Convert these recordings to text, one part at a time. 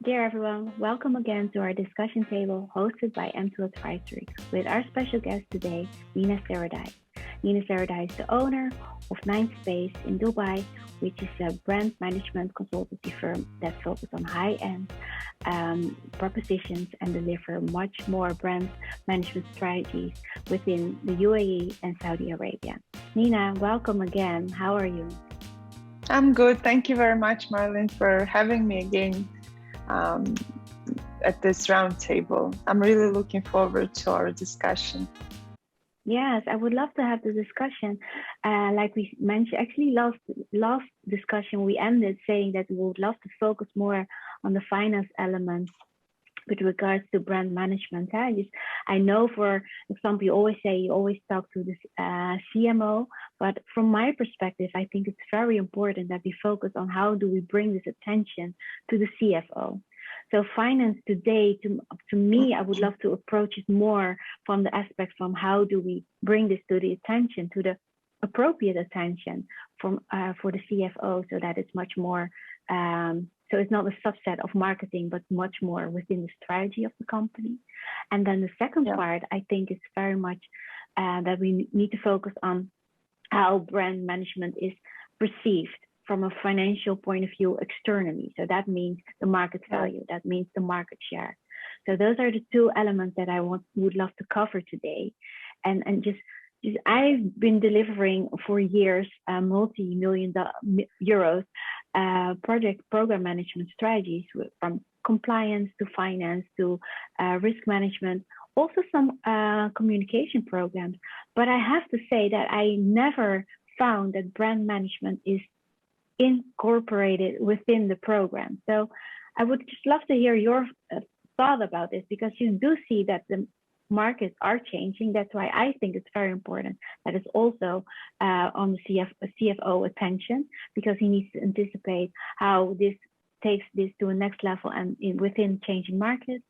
Dear everyone, welcome again to our discussion table hosted by M2 Advisory with our special guest today, Nina Seredai. Nina Seredai is the owner of Nine Space in Dubai, which is a brand management consultancy firm that focuses on high-end propositions and deliver much more brand management strategies within the UAE and Saudi Arabia. Nina, welcome again. How are you? I'm good. Thank you very much, Marlene, for having me again um, at this roundtable. I'm really looking forward to our discussion. Yes, I would love to have the discussion. Like we mentioned, actually, last discussion we ended saying that we would love to focus more on the finance elements with regards to brand management. I know, for example, you always say you always talk to this CMO, but from my perspective, I think it's very important that we focus on how do we bring this attention to the CFO. So finance today, to me, I would love to approach it more from the aspect from how do we bring this to the attention, to the appropriate attention from for the CFO, so that it's much more. So it's not a subset of marketing, but much more within the strategy of the company. And then the second part, I think, is very much that we need to focus on how brand management is perceived from a financial point of view externally. So that means the market value, that means the market share. So those are the two elements that I would love to cover today. And just I've been delivering for years multi-million euros project program management strategies, from compliance to finance to risk management, also some communication programs. But I have to say that I never found that brand management is incorporated within the program. So I would just love to hear your thought about this, because you do see that the markets are changing. That's why I think it's very important that it's also on the CFO attention, because he needs to anticipate how this takes this to a next level and within changing markets,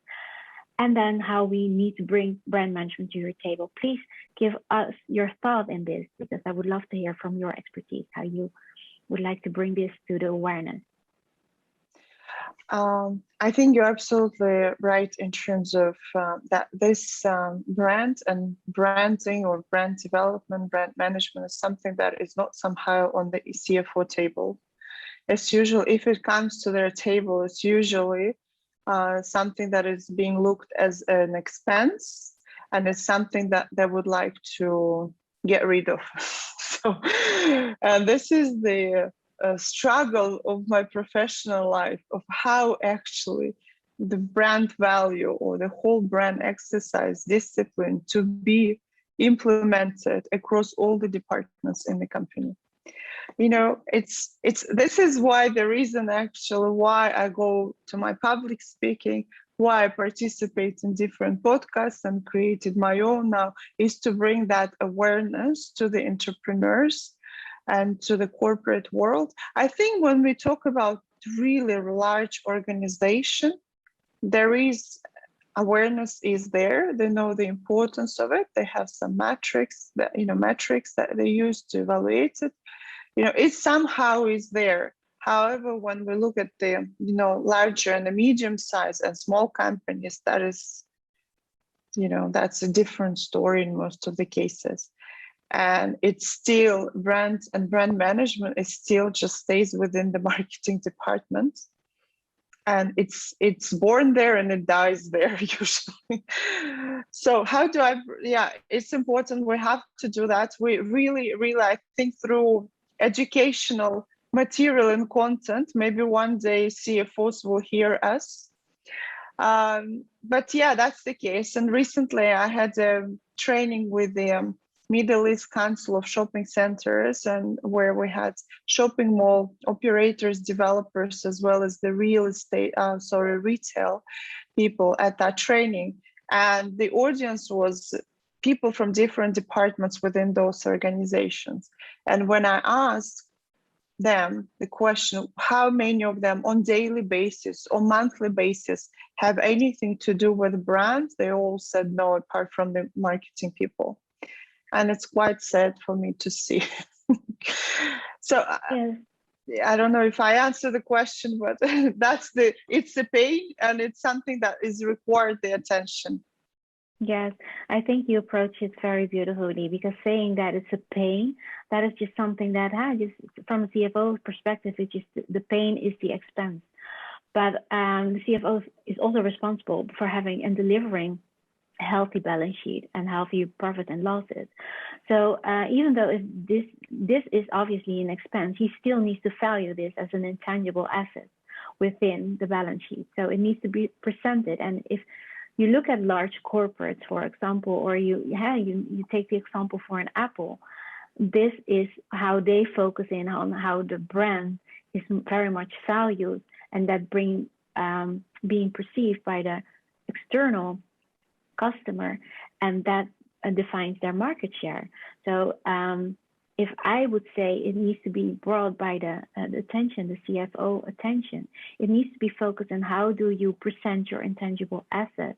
and then how we need to bring brand management to your table. Please give us your thought in this, because I would love to hear from your expertise how you would like to bring this to the awareness. I think you're absolutely right in terms of that this brand and branding or brand development, brand management is something that is not somehow on the CFO table. It's usually, if it comes to their table, it's usually something that is being looked as an expense, and it's something that they would like to get rid of. So, and this is the struggle of my professional life, of how actually the brand value or the whole brand exercise discipline to be implemented across all the departments in the company. You know, it's this is why the reason actually why I go to my public speaking, why I participate in different podcasts and created my own now, is to bring that awareness to the entrepreneurs and to the corporate world. I think when we talk about really large organization, there is awareness is there. They know the importance of it. They have some metrics that they use to evaluate it. It somehow is there. However, when we look at the larger and the medium size and small companies, that is, that's a different story in most of the cases. And it's still brand management is still just stays within the marketing department. And it's born there and it dies there usually. So how do it's important. We have to do that. We really, I think, through educational material and content, maybe one day CFOs will hear us. But yeah, that's the case. And recently I had a training with the Middle East Council of Shopping Centers, and where we had shopping mall operators, developers, as well as the retail people at that training. And the audience was people from different departments within those organizations. And when I asked them the question, how many of them on daily basis or monthly basis have anything to do with brand, they all said no, apart from the marketing people. And it's quite sad for me to see. So I don't know if I answer the question, but it's a pain, and it's something that is required the attention. Yes, I think you approach it very beautifully, because saying that it's a pain, that is just something that, just from a CFO perspective, it's just the pain is the expense. But the CFO is also responsible for having and delivering a healthy balance sheet and healthy profit and losses. So even though if this is obviously an expense, he still needs to value this as an intangible asset within the balance sheet. So it needs to be presented. And if you look at large corporates, for example, or you take the example for an Apple, this is how they focus in on how the brand is very much valued, and that being perceived by the external customer, and that defines their market share. So if I would say it needs to be brought by the attention, the CFO attention, it needs to be focused on how do you present your intangible assets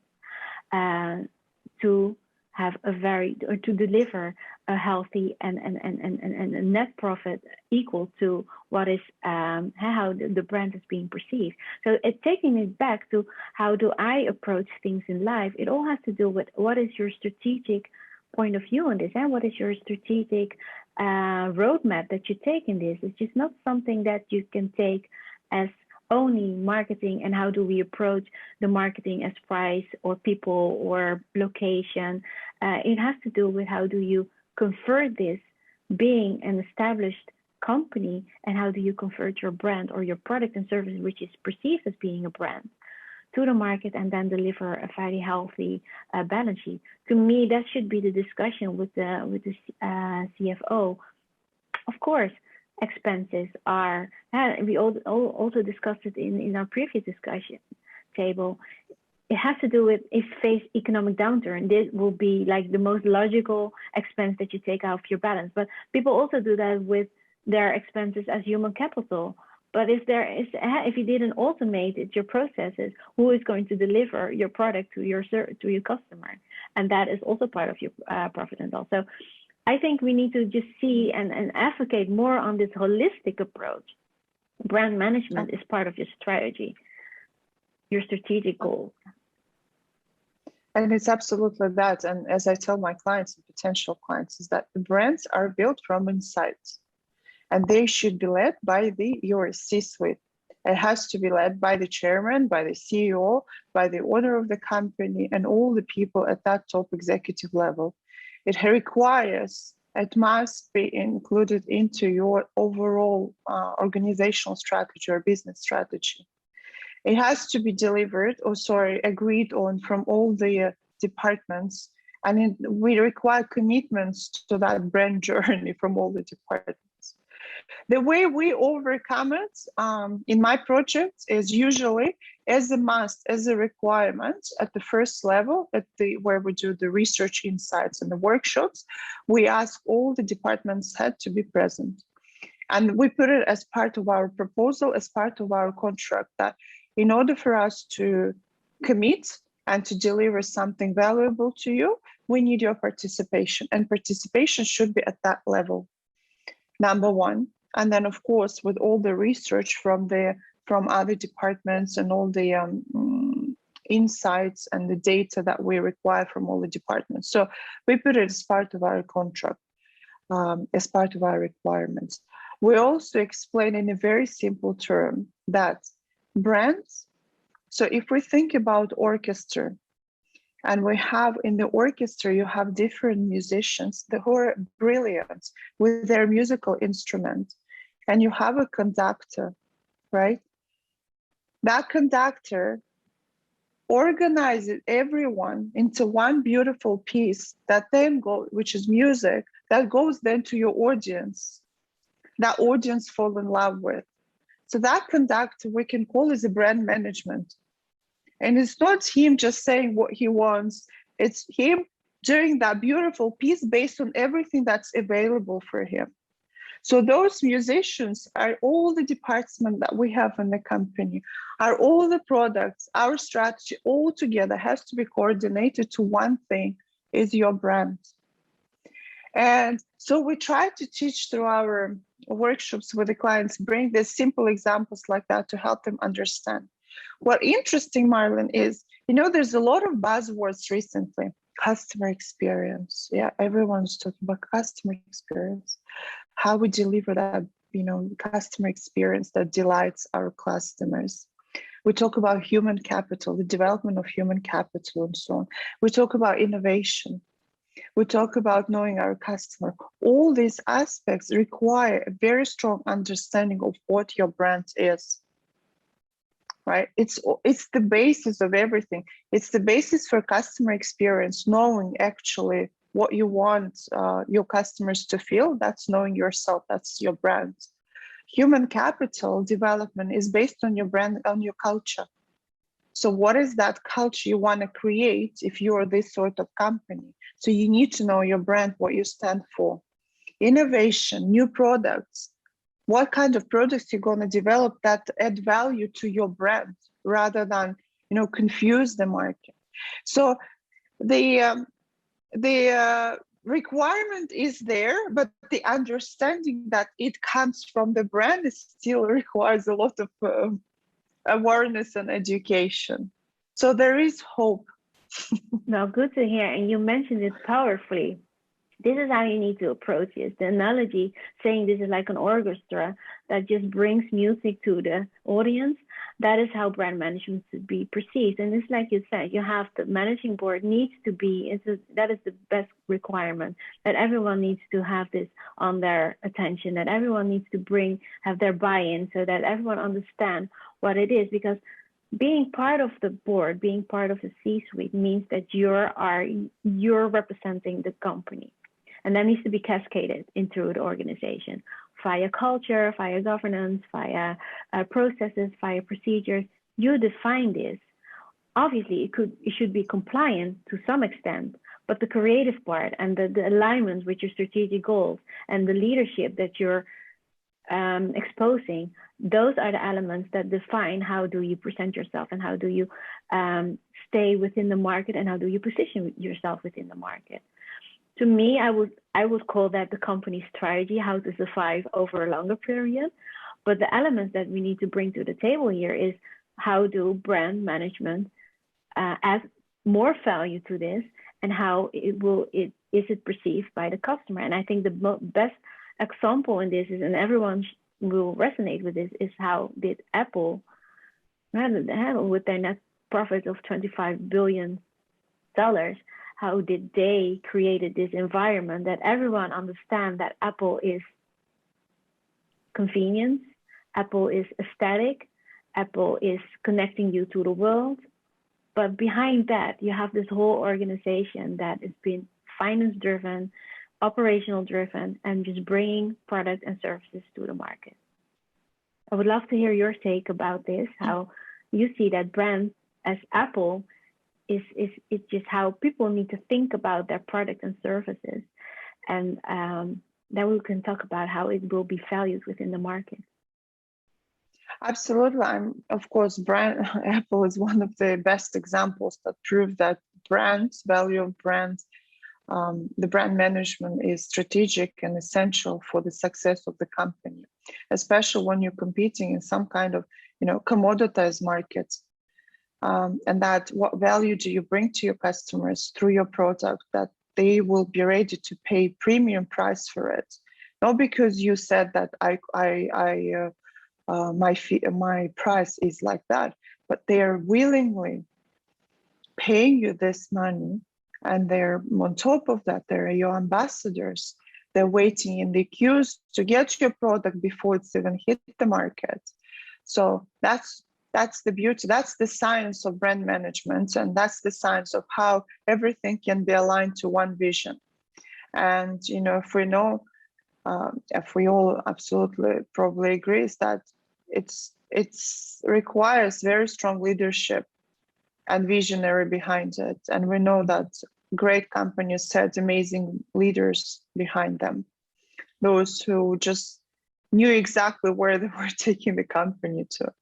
to have to deliver a healthy and a net profit equal to what is how the brand is being perceived. So taking it back to how do I approach things in life, it all has to do with what is your strategic point of view on this, and what is your strategic roadmap that you take in this. It's just not something that you can take as only marketing, and how do we approach the marketing as price or people or location. It has to do with how do you convert this being an established company, and how do you convert your brand or your product and service, which is perceived as being a brand, to the market, and then deliver a very healthy balance sheet. To me, that should be the discussion with the CFO. Of course, expenses are, we also discussed it in our previous discussion table. It has to do with if face economic downturn, this will be like the most logical expense that you take out of your balance. But people also do that with their expenses as human capital. But if you didn't automate your processes, who is going to deliver your product to your customer? And that is also part of your profit and loss. So I think we need to just see and advocate more on this holistic approach. Brand management is part of your strategy, your strategic goals. And it's absolutely that. And as I tell my clients and potential clients, is that the brands are built from inside, and they should be led by your C-suite. It has to be led by the chairman, by the CEO, by the owner of the company, and all the people at that top executive level. It must be included into your overall organizational strategy or business strategy. It has to be agreed on from all the departments, and we require commitments to that brand journey from all the departments. The way we overcome it in my project is usually as a must, as a requirement at the first level, where we do the research insights and the workshops. We ask all the departments head to be present. And we put it as part of our proposal, as part of our contract, that in order for us to commit and to deliver something valuable to you, we need your participation. And participation should be at that level, number one. And then, of course, with all the research from other departments and all the insights and the data that we require from all the departments. So we put it as part of our contract, as part of our requirements. We also explain in a very simple term that brands, so if we think about orchestra, and we have in the orchestra, you have different musicians who are brilliant with their musical instrument, and you have a conductor, right? That conductor organizes everyone into one beautiful piece that then which is music, that goes then to your audience. That audience fall in love with. So that conductor we can call as a brand management. And it's not him just saying what he wants. It's him doing that beautiful piece based on everything that's available for him. So those musicians are all the departments that we have in the company, are all the products, our strategy all together has to be coordinated to one thing, is your brand. And so we try to teach through our workshops with the clients, bring these simple examples like that to help them understand. What interesting, Marlon, is, there's a lot of buzzwords recently. Customer experience. Yeah, everyone's talking about customer experience. How we deliver that, customer experience that delights our customers. We talk about human capital, the development of human capital, and so on. We talk about innovation. We talk about knowing our customer. All these aspects require a very strong understanding of what your brand is, right? It's the basis of everything. It's the basis for customer experience, knowing actually what you want your customers to feel. That's knowing yourself, that's your brand. Human capital development is based on your brand, on your culture. So what is that culture you want to create if you're this sort of company? So you need to know your brand, what you stand for. Innovation, new products. What kind of products you're going to develop that add value to your brand rather than, confuse the market. So the requirement is there, but the understanding that it comes from the brand still requires a lot of awareness and education. So there is hope. No, good to hear. And you mentioned it powerfully. This is how you need to approach it. The analogy saying this is like an orchestra that just brings music to the audience. That is how brand management should be perceived. And it's like you said, you have the managing board needs to be, that is the best requirement, that everyone needs to have this on their attention, that everyone needs to have their buy-in so that everyone understands what it is. Because being part of the board, being part of the C-suite means that you're representing the company. And that needs to be cascaded into the organization via culture, via governance, via processes, via procedures. You define this. Obviously, it should be compliant to some extent, but the creative part and the alignment with your strategic goals and the leadership that you're exposing, those are the elements that define how do you present yourself and how do you stay within the market and how do you position yourself within the market. To me, I would call that the company strategy, how to survive over a longer period. But the elements that we need to bring to the table here is how do brand management add more value to this, and how is it perceived by the customer. And I think the best example in this is, and everyone will resonate with this, is how did Apple handle with their net profit of $25 billion. How did they created this environment that everyone understands that Apple is convenience, Apple is aesthetic, Apple is connecting you to the world. But behind that, you have this whole organization that has been finance driven, operational driven, and just bringing products and services to the market. I would love to hear your take about this, how you see that brand as Apple is just how people need to think about their products and services. And then we can talk about how it will be valued within the market. Absolutely. Of course, Apple is one of the best examples that prove that value of brands, the brand management is strategic and essential for the success of the company, especially when you're competing in some kind of, commoditized markets. And that what value do you bring to your customers through your product that they will be ready to pay premium price for it? Not because you said that my price is like that, but they are willingly paying you this money, and they're on top of that, they're your ambassadors. They're waiting in the queues to get your product before it's even hit the market. So that's the beauty, that's the science of brand management, and that's the science of how everything can be aligned to one vision. And if we all absolutely probably agree, is that it's requires very strong leadership and visionary behind it. And we know that great companies set amazing leaders behind them, those who just knew exactly where they were taking the company to.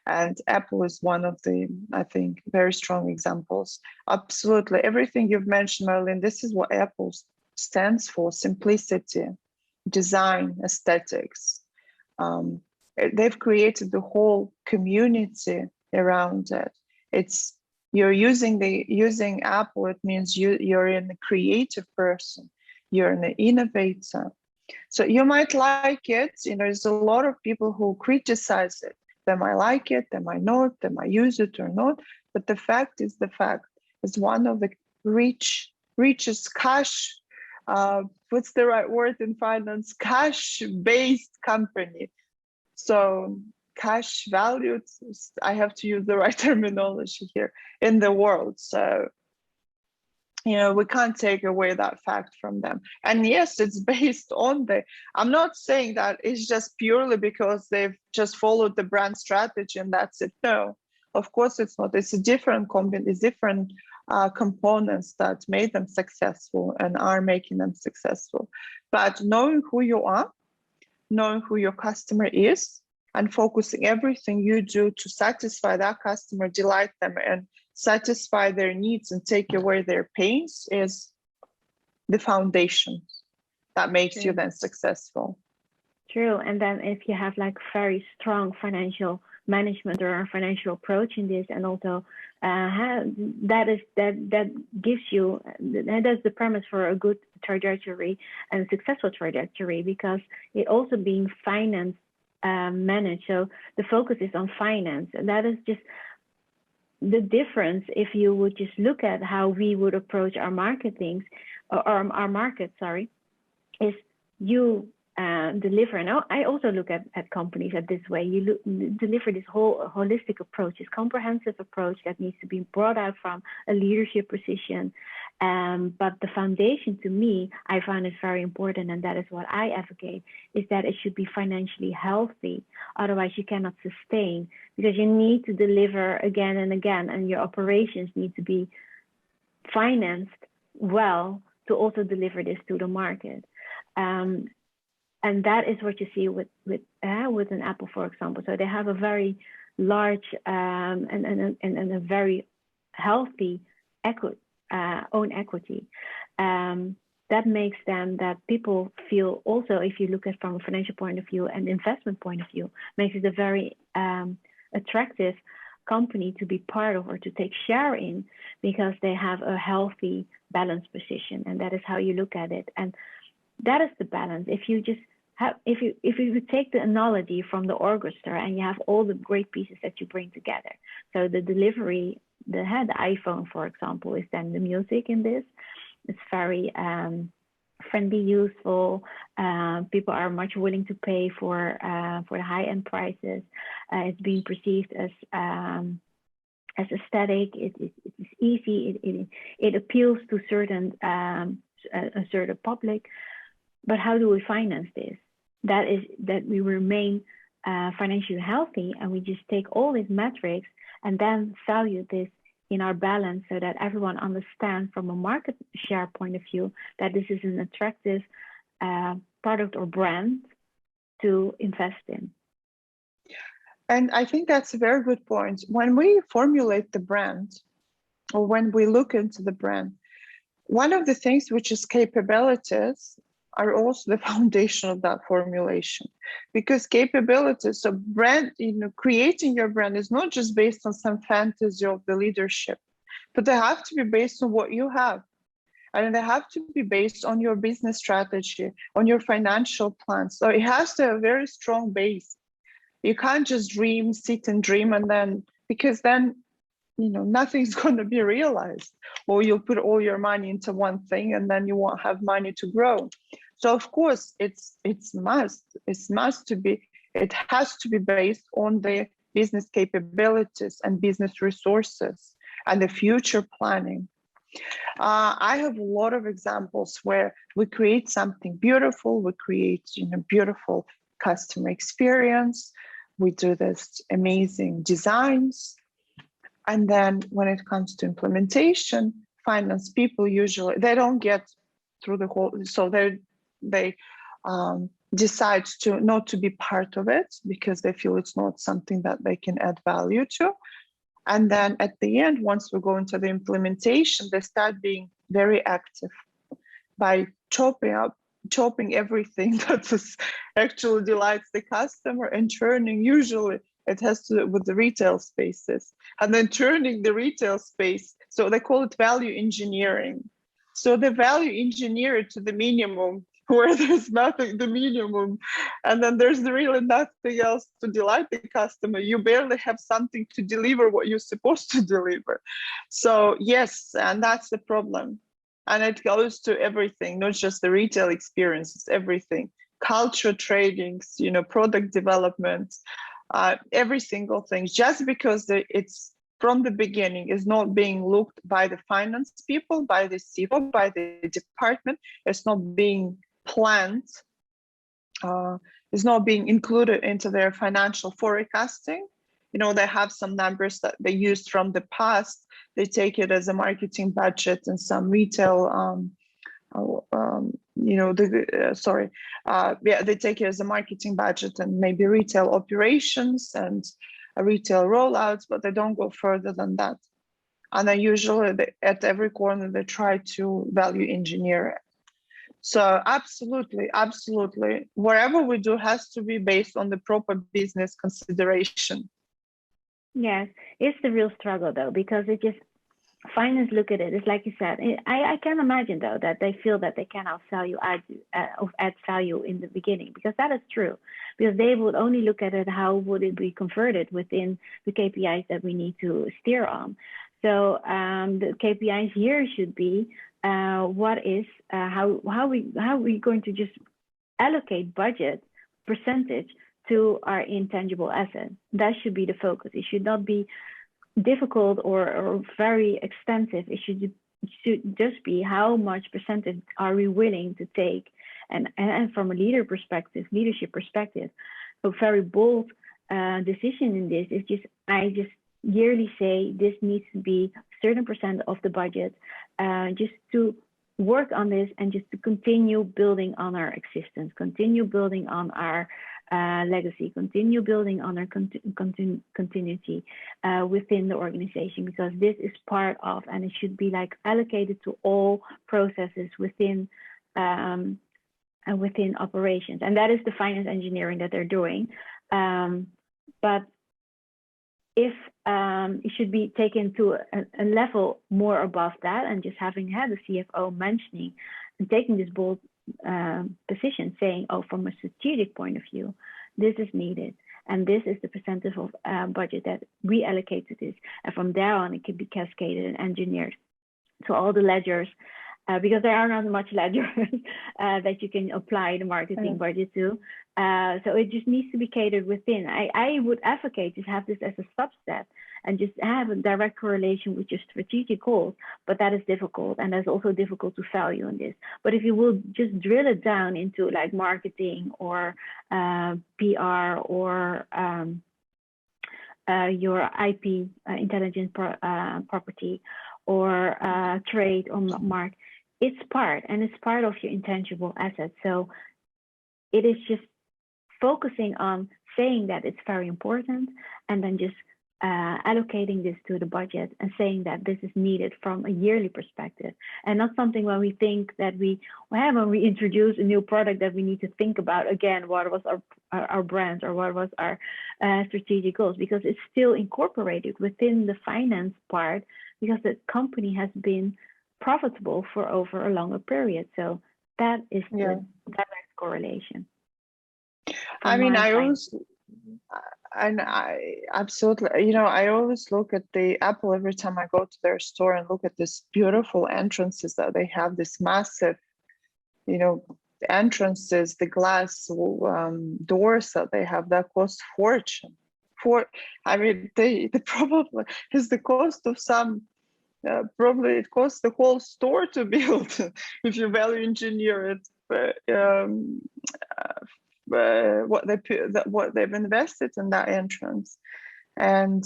And Apple is one of the, I think, very strong examples. Absolutely everything you've mentioned, Marlene, this is what Apple stands for simplicity, design, aesthetics. They've created the whole community around it. It's you're using Apple. It means you're a creative person. You're an innovator. So you might like it. There's a lot of people who criticize it. They might like it, they might not, they might use it or not. But the fact is the fact. It's one of the richest cash, what's the right word in finance? Cash-based company. So cash valued, I have to use the right terminology here, in the world. So we can't take away that fact from them. And yes, it's based on I'm not saying that it's just purely because they've just followed the brand strategy and that's it. No, of course it's not. It's a different components that made them successful and are making them successful. But knowing who you are, knowing who your customer is, and focusing everything you do to satisfy that customer, delight them, and satisfy their needs and take away their pains is the foundation that makes you then successful. True. And then if you have like very strong financial management or a financial approach in this, and also that gives you, that's the premise for a good trajectory and a successful trajectory, because it also being finance managed. So the focus is on finance, and that is just the difference. If you would just look at how we would approach our marketing, or our market, is you deliver. And I also look at companies at this way. You deliver this whole holistic approach, this comprehensive approach that needs to be brought out from a leadership position. But the foundation, to me, I find is very important, and that is what I advocate, is that it should be financially healthy. Otherwise, you cannot sustain, because you need to deliver again and again, and your operations need to be financed well to also deliver this to the market. And that is what you see with an Apple, for example. So they have a very large and a very healthy own equity. That makes them that people feel also, if you look at from a financial point of view and investment point of view, makes it a very attractive company to be part of or to take share in, because they have a healthy balanced position, and that is how you look at it. And that is the balance. If you just have, if you take the analogy from the orchestra and you have all the great pieces that you bring together. So the delivery, the iPhone, for example, is then the music in this. It's very friendly, useful. People are much willing to pay for the high-end prices. It's being perceived as aesthetic. It's easy. It appeals to a certain public. But how do we finance this? That is that we remain financially healthy, and we just take all these metrics and then value this in our balance, so that everyone understands from a market share point of view that this is an attractive product or brand to invest in. And I think that's a very good point. When we formulate the brand, or when we look into the brand, one of the things which is capabilities are also the foundation of that formulation, because capabilities of brand, creating your brand is not just based on some fantasy of the leadership, but they have to be based on what you have. And they have to be based on your business strategy, on your financial plans. So it has to have a very strong base. You can't just sit and dream, and then, because then, nothing's going to be realized, or you'll put all your money into one thing and then you won't have money to grow. So of course it has to be based on the business capabilities and business resources and the future planning. I have a lot of examples where we create something beautiful, we create beautiful customer experience, we do this amazing designs, and then when it comes to implementation, finance people usually they don't get through the whole, so they decide to not to be part of it because they feel it's not something that they can add value to. And then at the end, once we go into the implementation, they start being very active. by chopping everything that is actually delights the customer and turning, usually it has to do with the retail spaces, and then turning the retail space, so they call it value engineering. So the value engineer it to the minimum, where there's nothing, the minimum, and then there's really nothing else to delight the customer. You barely have something to deliver what you're supposed to deliver. So yes, and that's the problem. And it goes to everything, not just the retail experience, it's everything. Culture tradings, you know, product development, every single thing. Just because it's from the beginning is not being looked by the finance people, by the CFO, by the department, it's not being planned, is not being included into their financial forecasting. You know, they have some numbers that they used from the past. They take it as a marketing budget and some retail, you know, they take it as a marketing budget and maybe retail operations and a retail rollouts, but they don't go further than that. And then usually at every corner, they try to value engineer it. So absolutely, absolutely. Whatever we do has to be based on the proper business consideration. Yes, it's the real struggle though, because it just, finance look at it. It's like you said. I can imagine though that they feel that they cannot add value in the beginning, because that is true. Because they would only look at it, how would it be converted within the KPIs that we need to steer on. So the KPIs here should be what is how we going to just allocate budget percentage to our intangible asset. That should be the focus. It should not be difficult or very extensive. It should just be how much percentage are we willing to take, and from a leadership perspective, a very bold decision in this is just, I just yearly say this needs to be certain percent of the budget, just to work on this and just to continue building on our existence, continue building on our legacy, continue building on our continuity within the organization, because this is part of, and it should be like allocated to all processes within within operations, and that is the finance engineering that they're doing. But if it should be taken to a level more above that, and just having had the CFO mentioning and taking this bold position, saying, oh, from a strategic point of view, this is needed, and this is the percentage of budget that we allocate to this, and from there on it can be cascaded and engineered to all the ledgers, because there are not much ledgers that you can apply the marketing budget to. So it just needs to be catered within. I would advocate to have this as a subset and just have a direct correlation with your strategic goals, but that is difficult, and that's also difficult to value in this. But if you will just drill it down into like marketing or PR or your IP, intelligent property, or trade or mark, it's part of your intangible assets. So it is just focusing on saying that it's very important, and then just allocating this to the budget and saying that this is needed from a yearly perspective, and not something when we think that when we introduce a new product that we need to think about again what was our brand or what was our strategic goals, because it's still incorporated within the finance part, because the company has been profitable for over a longer period. So that is the direct correlation. I mean, I absolutely, you know, I always look at the Apple every time I go to their store and look at this beautiful entrances that they have, this massive, you know, entrances, the glass doors that they have that cost fortune. I mean, they probably is the cost of some. Probably it costs the whole store to build if you value engineer it. What they've invested in that entrance, and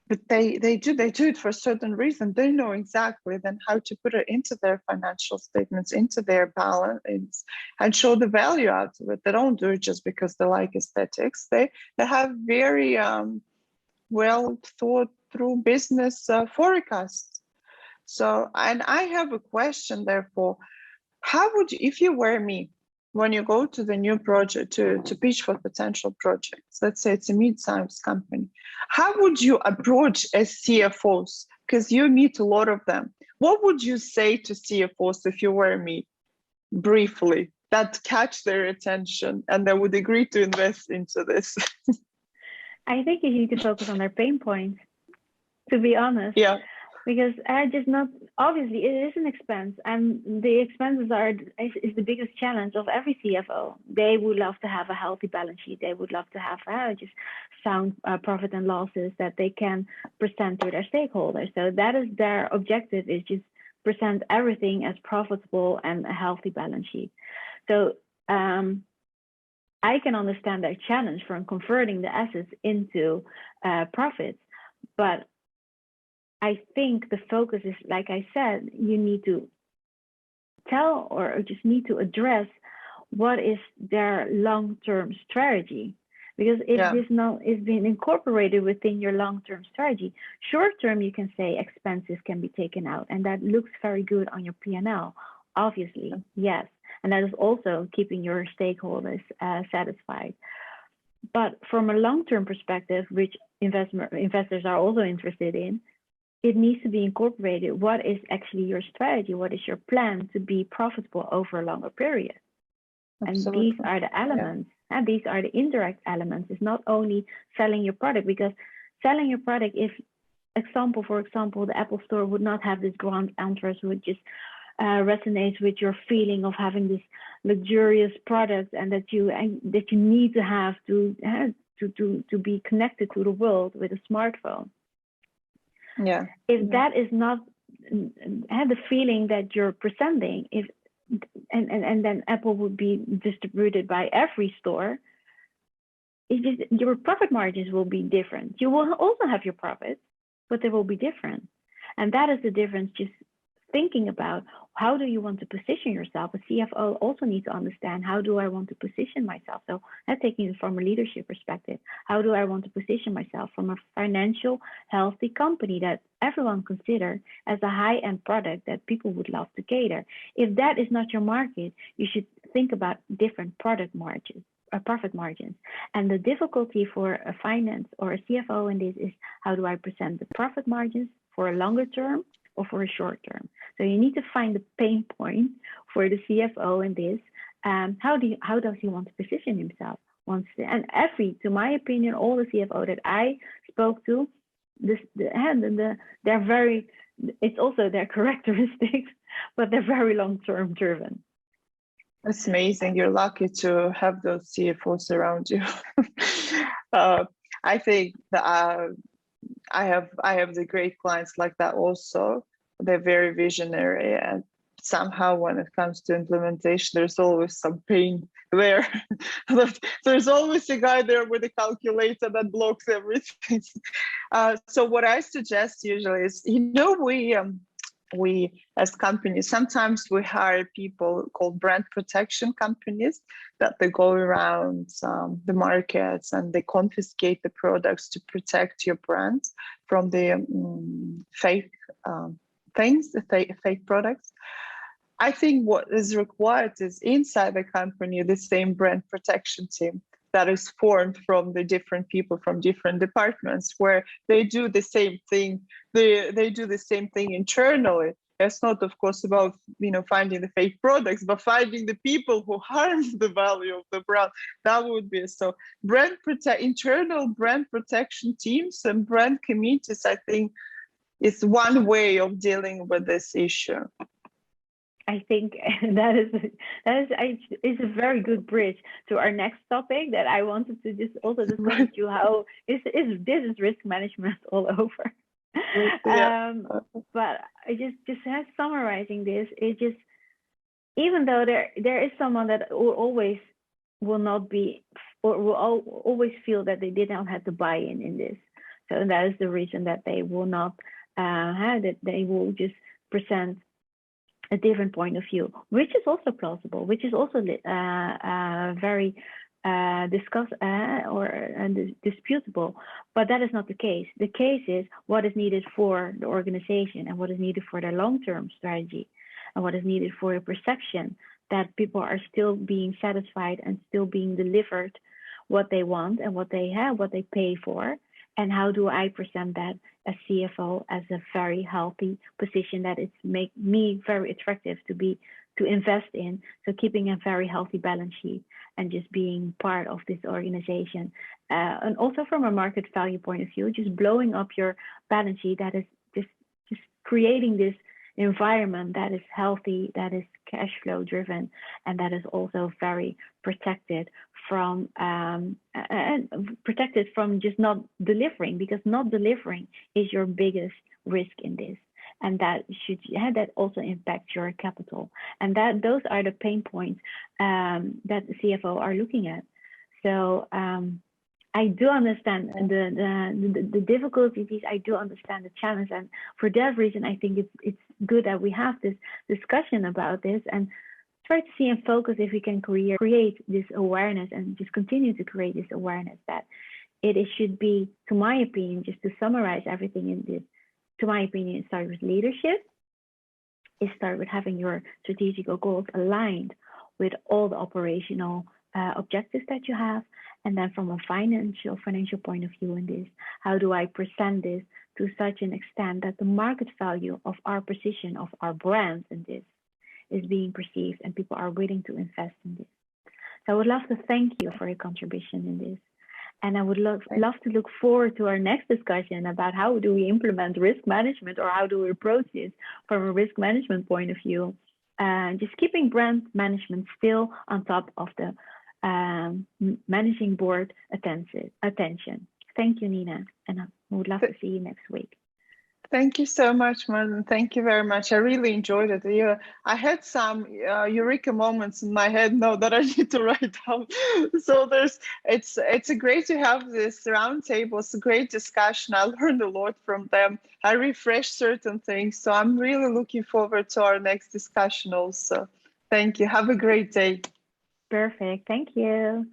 but they do it for a certain reason. They know exactly then how to put it into their financial statements, into their balance, and show the value out of it. They don't do it just because they like aesthetics. They have very well thought through business forecasts. So, and I have a question, therefore, how would you, if you were me, when you go to the new project to pitch for potential projects, let's say it's a mid-sized company, how would you approach as CFOs? Because you meet a lot of them. What would you say to CFOs if you were me, briefly, that catch their attention and they would agree to invest into this? I think you need to focus on their pain points, to be honest. Yeah. Because just not, obviously it is an expense, and the expenses is the biggest challenge of every CFO. They would love to have a healthy balance sheet. They would love to have just sound profit and losses that they can present to their stakeholders. So that is their objective, is just present everything as profitable and a healthy balance sheet. So I can understand their challenge from converting the assets into profits, but I think the focus is, like I said, you need to tell or just need to address what is their long-term strategy. Because if this now is being incorporated within your long-term strategy, short-term you can say expenses can be taken out, and that looks very good on your P&L, obviously, yes. And that is also keeping your stakeholders satisfied. But from a long-term perspective, which investors are also interested in, it needs to be incorporated. What is actually your strategy? What is your plan to be profitable over a longer period? Absolutely. And these are the elements, and these are the indirect elements. It's not only selling your product, because selling your product, if for example, the Apple Store would not have this grand entrance, would just resonates with your feeling of having this luxurious product, and that you need to have to be connected to the world with a smartphone. Yeah. If that is not the feeling that you're presenting, and then Apple would be distributed by every store, your profit margins will be different. You will also have your profits, but they will be different. And that is the difference. Just thinking about, how do you want to position yourself? A CFO also needs to understand, how do I want to position myself? So taking it from a leadership perspective, how do I want to position myself from a financial, healthy company that everyone considers as a high-end product that people would love to cater? If that is not your market, you should think about different product margins, profit margins. And the difficulty for a finance or a CFO in this is, how do I present the profit margins for a longer term or for a short term? So you need to find the pain point for the CFO in this. How does he want to position himself? To my opinion, all the CFO that I spoke to, they're very, it's also their characteristics, but they're very long-term driven. That's amazing. You're lucky to have those CFOs around you. I think that I have the great clients like that also. They're very visionary, and somehow when it comes to implementation, there's always some pain there. There's always a guy there with a calculator that blocks everything. So what I suggest usually is, we as companies, sometimes we hire people called brand protection companies, that they go around the markets and they confiscate the products to protect your brand from the fake things, the fake products. I think what is required is, inside the company, the same brand protection team that is formed from the different people from different departments, where they do the same thing. They do the same thing internally. It's not, of course, about finding the fake products, but finding the people who harm the value of the brand. That would be so. Internal brand protection teams and brand committees, I think, is one way of dealing with this issue. I think that is a very good bridge to our next topic that I wanted to just also discuss with you. How this is risk management all over. But I just summarizing this, it just, even though there is someone that will not be, or will always feel that they did not have to buy in this. So that is the reason that they will not that they will just present a different point of view, which is also plausible, which is also very disputable, but that is not the case. The case is what is needed for the organization and what is needed for their long-term strategy and what is needed for the perception that people are still being satisfied and still being delivered what they want and what they have, what they pay for. And how do I present that as CFO as a very healthy position that it's make me very attractive to invest in. So keeping a very healthy balance sheet and just being part of this organization. And also from a market value point of view, just blowing up your balance sheet, that is just creating this environment that is healthy, that is cash flow driven, and that is also very protected from just not delivering, because not delivering is your biggest risk in this. And that also impacts your capital. And those are the pain points that the CFO are looking at. So I do understand the difficulties. I do understand the challenge, and for that reason, I think it's good that we have this discussion about this and try to see and focus if we can create this awareness and just continue to create this awareness that it should be, to my opinion, just to summarize everything in this. To my opinion, it starts with leadership. It starts with having your strategic goals aligned with all the operational objectives that you have. And then from a financial point of view in this, how do I present this to such an extent that the market value of our position, of our brand in this, is being perceived and people are willing to invest in this. So I would love to thank you for your contribution in this. And I would love to look forward to our next discussion about how do we implement risk management, or how do we approach this from a risk management point of view. Just keeping brand management still on top of the managing board attention. Thank you, Nina, and I would love to see you next week. Thank you so much, Martin. Thank you very much. I really enjoyed it. Yeah, I had some eureka moments in my head now that I need to write down. So it's great to have this roundtable. It's a great discussion. I learned a lot from them. I refreshed certain things. So I'm really looking forward to our next discussion also. Thank you. Have a great day. Perfect. Thank you.